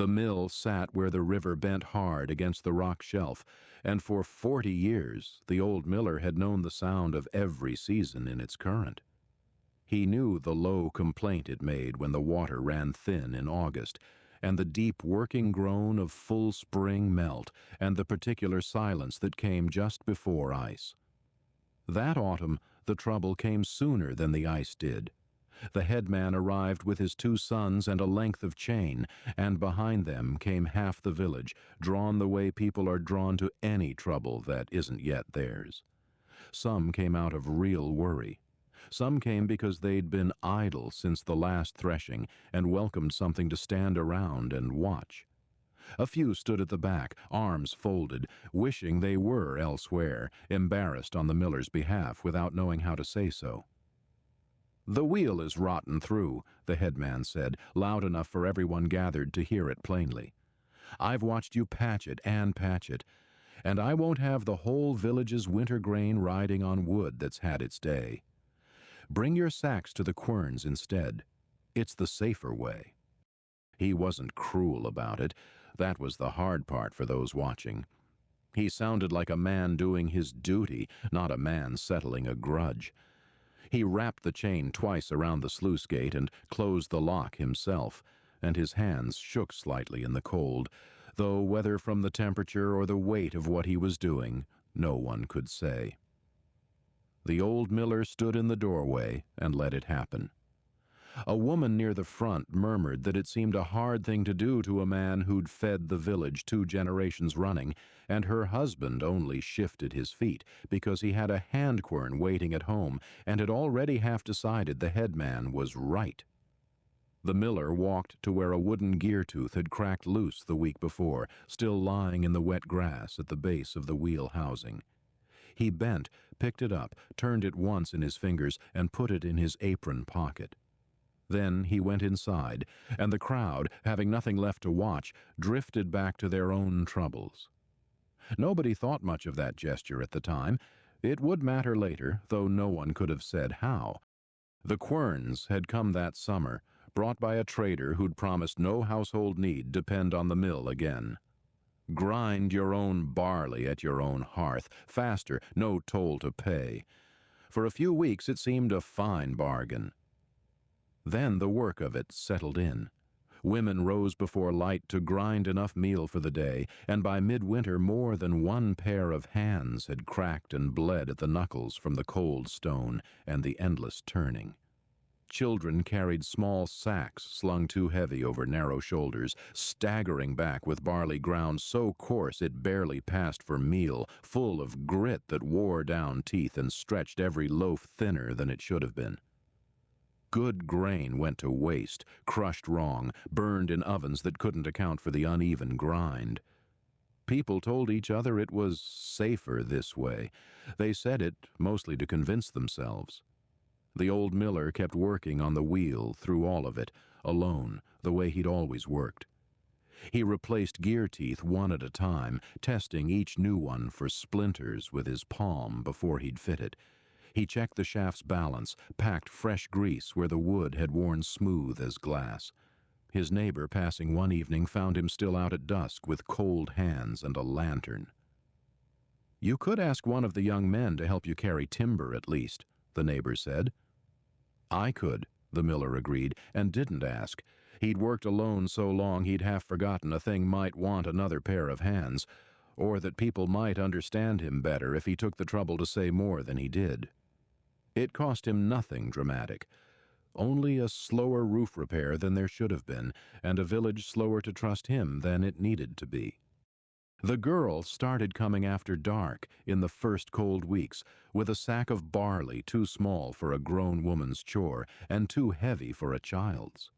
The mill sat where the river bent hard against the rock shelf, and for 40 years the old miller had known the sound of every season in its current. He knew the low complaint it made when the water ran thin in August, and the deep working groan of full spring melt, and the particular silence that came just before ice. That autumn the trouble came sooner than the ice did. The headman arrived with his 2 sons and a length of chain, and behind them came half the village, drawn the way people are drawn to any trouble that isn't yet theirs. Some came out of real worry. Some came because they'd been idle since the last threshing and welcomed something to stand around and watch. A few stood at the back, arms folded, wishing they were elsewhere, embarrassed on the miller's behalf without knowing how to say so. "The wheel is rotten through," the headman said, loud enough for everyone gathered to hear it plainly. "I've watched you patch it, and I won't have the whole village's winter grain riding on wood that's had its day. Bring your sacks to the querns instead. It's the safer way." He wasn't cruel about it. That was the hard part for those watching. He sounded like a man doing his duty, not a man settling a grudge. He wrapped the chain twice around the sluice gate and closed the lock himself, and his hands shook slightly in the cold, though whether from the temperature or the weight of what he was doing, no one could say. The old miller stood in the doorway and let it happen. A woman near the front murmured that it seemed a hard thing to do to a man who'd fed the village 2 generations running, and her husband only shifted his feet because he had a hand quern waiting at home and had already half decided the headman was right. The miller walked to where a wooden gear tooth had cracked loose the week before, still lying in the wet grass at the base of the wheel housing. He bent, picked it up, turned it once in his fingers, and put it in his apron pocket. Then he went inside, and the crowd, having nothing left to watch, drifted back to their own troubles. Nobody thought much of that gesture at the time. It would matter later, though no one could have said how. The querns had come that summer, brought by a trader who'd promised no household need depend on the mill again. Grind your own barley at your own hearth, faster, no toll to pay. For a few weeks it seemed a fine bargain. Then the work of it settled in. Women rose before light to grind enough meal for the day, and by midwinter more than 1 pair of hands had cracked and bled at the knuckles from the cold stone and the endless turning. Children carried small sacks slung too heavy over narrow shoulders, staggering back with barley ground so coarse it barely passed for meal, full of grit that wore down teeth and stretched every loaf thinner than it should have been. Good grain went to waste, crushed wrong, burned in ovens that couldn't account for the uneven grind. People told each other it was safer this way. They said it mostly to convince themselves. The old miller kept working on the wheel through all of it, alone, the way he'd always worked. He replaced gear teeth one at a time, testing each new one for splinters with his palm before he'd fit it. He checked the shaft's balance, packed fresh grease where the wood had worn smooth as glass. His neighbor passing one evening found him still out at dusk with cold hands and a lantern. "You could ask one of the young men to help you carry timber at least," the neighbor said. "I could," the miller agreed, and didn't ask. He'd worked alone so long he'd half forgotten a thing might want another pair of hands, or that people might understand him better if he took the trouble to say more than he did. It cost him nothing dramatic. Only a slower roof repair than there should have been, and a village slower to trust him than it needed to be. The girl started coming after dark in the first cold weeks, with a sack of barley too small for a grown woman's chore and too heavy for a child's.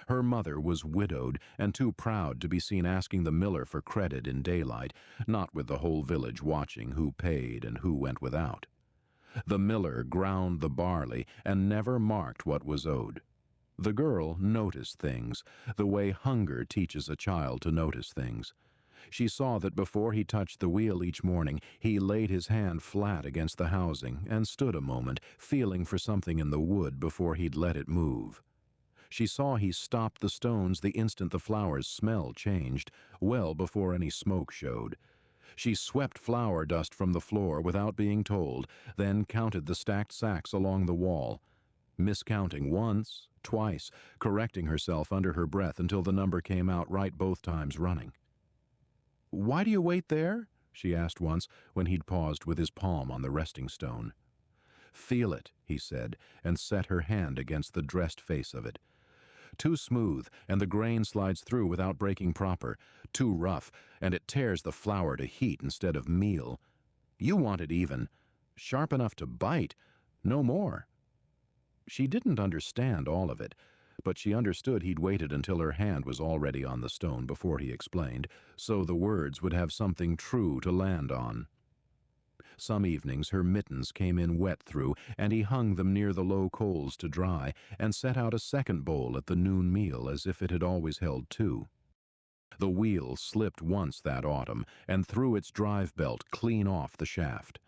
Her mother was widowed and too proud to be seen asking the miller for credit in daylight, not with the whole village watching who paid and who went without. The miller ground the barley and never marked what was owed. The girl noticed things, the way hunger teaches a child to notice things. She saw that before he touched the wheel each morning, he laid his hand flat against the housing and stood a moment, feeling for something in the wood before he'd let it move. She saw he stopped the stones the instant the flour's smell changed, well before any smoke showed. She swept flour dust from the floor without being told, then counted the stacked sacks along the wall, miscounting once, twice, correcting herself under her breath until the number came out right both times running. "Why do you wait there?" she asked once when he'd paused with his palm on the resting stone. "Feel it," he said, and set her hand against the dressed face of it. Too smooth, and the grain slides through without breaking proper. Too rough, and it tears the flour to heat instead of meal. You want it even. Sharp enough to bite. No more. She didn't understand all of it, but she understood he'd waited until her hand was already on the stone before he explained, so the words would have something true to land on. Some evenings her mittens came in wet through, and he hung them near the low coals to dry, and set out a second bowl at the noon meal as if it had always held two. The wheel slipped once that autumn, and threw its drive belt clean off the shaft.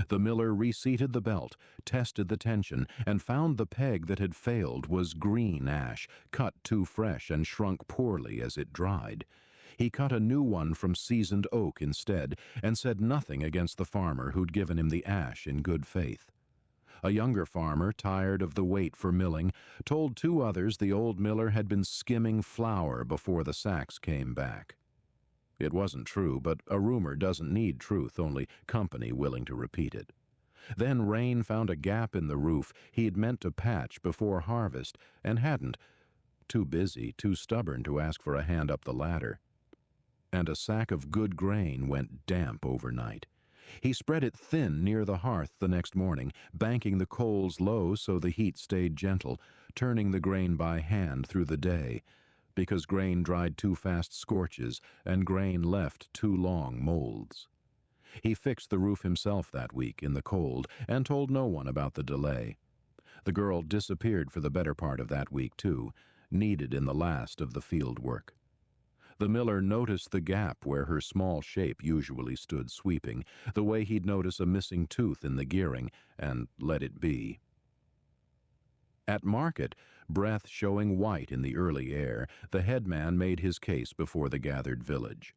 The miller reseated the belt, tested the tension, and found the peg that had failed was green ash, cut too fresh and shrunk poorly as it dried. He cut a new one from seasoned oak instead, and said nothing against the farmer who'd given him the ash in good faith. A younger farmer, tired of the wait for milling, told two others the old miller had been skimming flour before the sacks came back. It wasn't true, but a rumor doesn't need truth, only company willing to repeat it. Then rain found a gap in the roof he'd meant to patch before harvest, and hadn't. Too busy, too stubborn to ask for a hand up the ladder. And a sack of good grain went damp overnight. He spread it thin near the hearth the next morning, banking the coals low so the heat stayed gentle, turning the grain by hand through the day, because grain dried too fast scorches and grain left too long molds. He fixed the roof himself that week in the cold and told no one about the delay. The girl disappeared for the better part of that week, too, needed in the last of the field work. The miller noticed the gap where her small shape usually stood sweeping, the way he'd notice a missing tooth in the gearing, and let it be. At market, breath showing white in the early air, the headman made his case before the gathered village.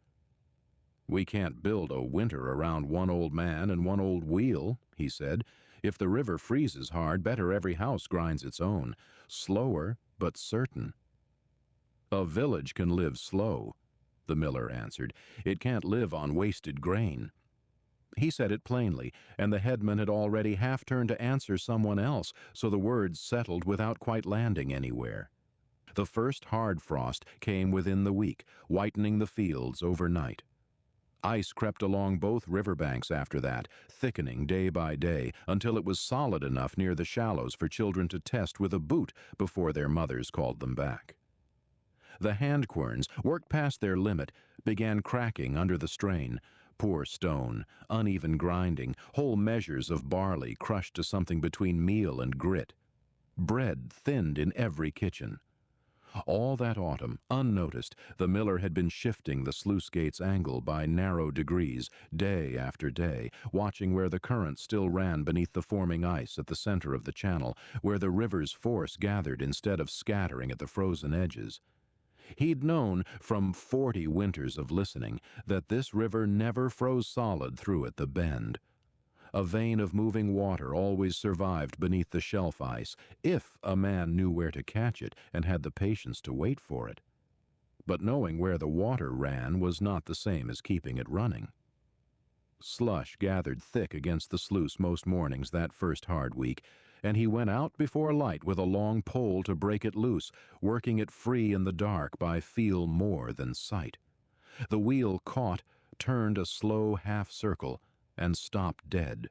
"We can't build a winter around one old man and one old wheel," he said. "If the river freezes hard, better every house grinds its own. Slower, but certain." "A village can live slow," the miller answered. "It can't live on wasted grain." He said it plainly, and the headman had already half turned to answer someone else, so the words settled without quite landing anywhere. The first hard frost came within the week, whitening the fields overnight. Ice crept along both riverbanks after that, thickening day by day, until it was solid enough near the shallows for children to test with a boot before their mothers called them back. The hand querns, worked past their limit, began cracking under the strain. Poor stone, uneven grinding, whole measures of barley crushed to something between meal and grit. Bread thinned in every kitchen. All that autumn, unnoticed, the miller had been shifting the sluice gate's angle by narrow degrees, day after day, watching where the current still ran beneath the forming ice at the center of the channel, where the river's force gathered instead of scattering at the frozen edges. He'd known, from 40 winters of listening, that this river never froze solid through at the bend. A vein of moving water always survived beneath the shelf ice, if a man knew where to catch it and had the patience to wait for it. But knowing where the water ran was not the same as keeping it running. Slush gathered thick against the sluice most mornings that first hard week, and he went out before light with a long pole to break it loose, working it free in the dark by feel more than sight. The wheel caught, turned a slow half-circle, and stopped dead.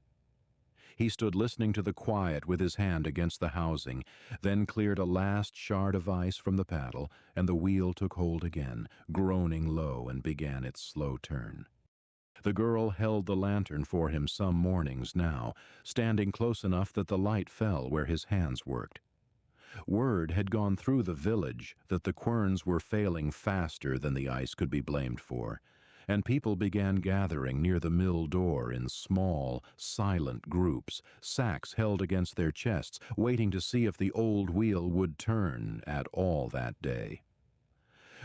He stood listening to the quiet with his hand against the housing, then cleared a last shard of ice from the paddle, and the wheel took hold again, groaning low, and began its slow turn. The girl held the lantern for him some mornings now, standing close enough that the light fell where his hands worked. Word had gone through the village that the querns were failing faster than the ice could be blamed for, and people began gathering near the mill door in small, silent groups, sacks held against their chests, waiting to see if the old wheel would turn at all that day.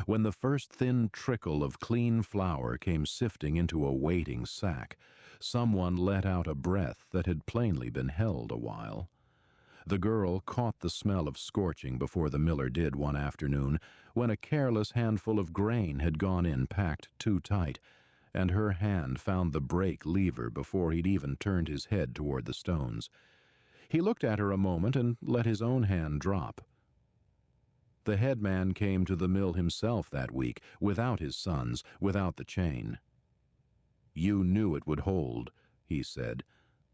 When the first thin trickle of clean flour came sifting into a waiting sack, someone let out a breath that had plainly been held a while. The girl caught the smell of scorching before the miller did one afternoon, when a careless handful of grain had gone in packed too tight, and her hand found the brake lever before he'd even turned his head toward the stones. He looked at her a moment and let his own hand drop. The headman came to the mill himself that week, without his sons, without the chain. "You knew it would hold," he said.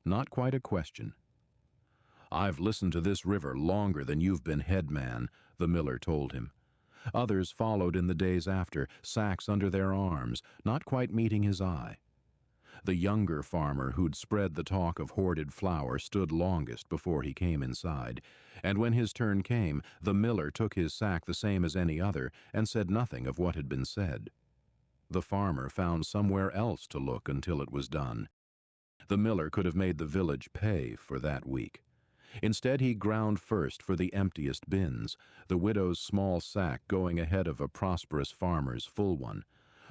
"Not quite a question." "I've listened to this river longer than you've been headman," the miller told him. Others followed in the days after, sacks under their arms, not quite meeting his eye. The younger farmer who'd spread the talk of hoarded flour stood longest before he came inside, and when his turn came, the miller took his sack the same as any other and said nothing of what had been said. The farmer found somewhere else to look until it was done. The miller could have made the village pay for that week. Instead, he ground first for the emptiest bins, the widow's small sack going ahead of a prosperous farmer's full one.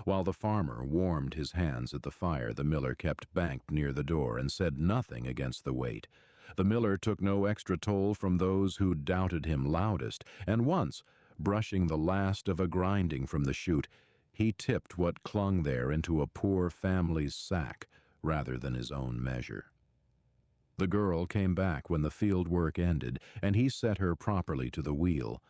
While the farmer warmed his hands at the fire, the miller kept banked near the door and said nothing against the weight. The miller took no extra toll from those who doubted him loudest, and once, brushing the last of a grinding from the chute, he tipped what clung there into a poor family's sack rather than his own measure. The girl came back when the field work ended, and he set her properly to the wheel.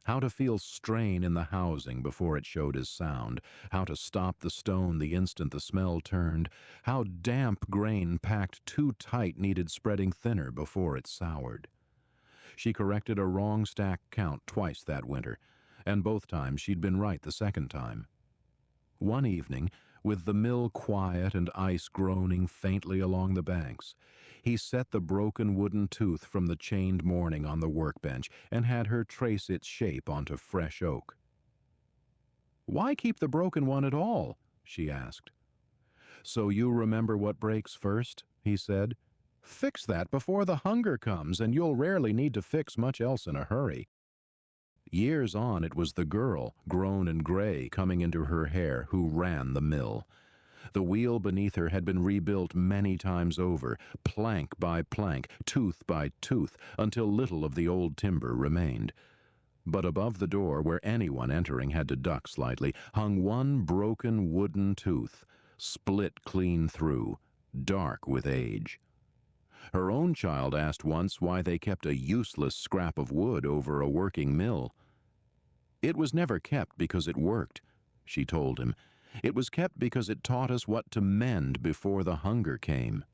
How to feel strain in the housing before it showed as sound, how to stop the stone the instant the smell turned, how damp grain packed too tight needed spreading thinner before it soured. She corrected a wrong stack count twice that winter, and both times she'd been right the second time. One evening, with the mill quiet and ice groaning faintly along the banks, he set the broken wooden tooth from the chained morning on the workbench and had her trace its shape onto fresh oak. "Why keep the broken one at all?" she asked. "So you remember what breaks first," he said. "Fix that before the hunger comes, and you'll rarely need to fix much else in a hurry." Years on, it was the girl, grown and gray, coming into her hair, who ran the mill. The wheel beneath her had been rebuilt many times over, plank by plank, tooth by tooth, until little of the old timber remained. But above the door, where anyone entering had to duck slightly, hung one broken wooden tooth, split clean through, dark with age. Her own child asked once why they kept a useless scrap of wood over a working mill. "It was never kept because it worked," she told him. "It was kept because it taught us what to mend before the hunger came."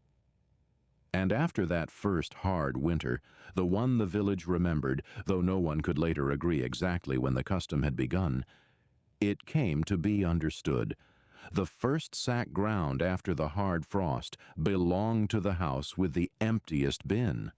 And after that first hard winter, the one the village remembered, though no one could later agree exactly when the custom had begun, it came to be understood. The first sack ground after the hard frost belonged to the house with the emptiest bin.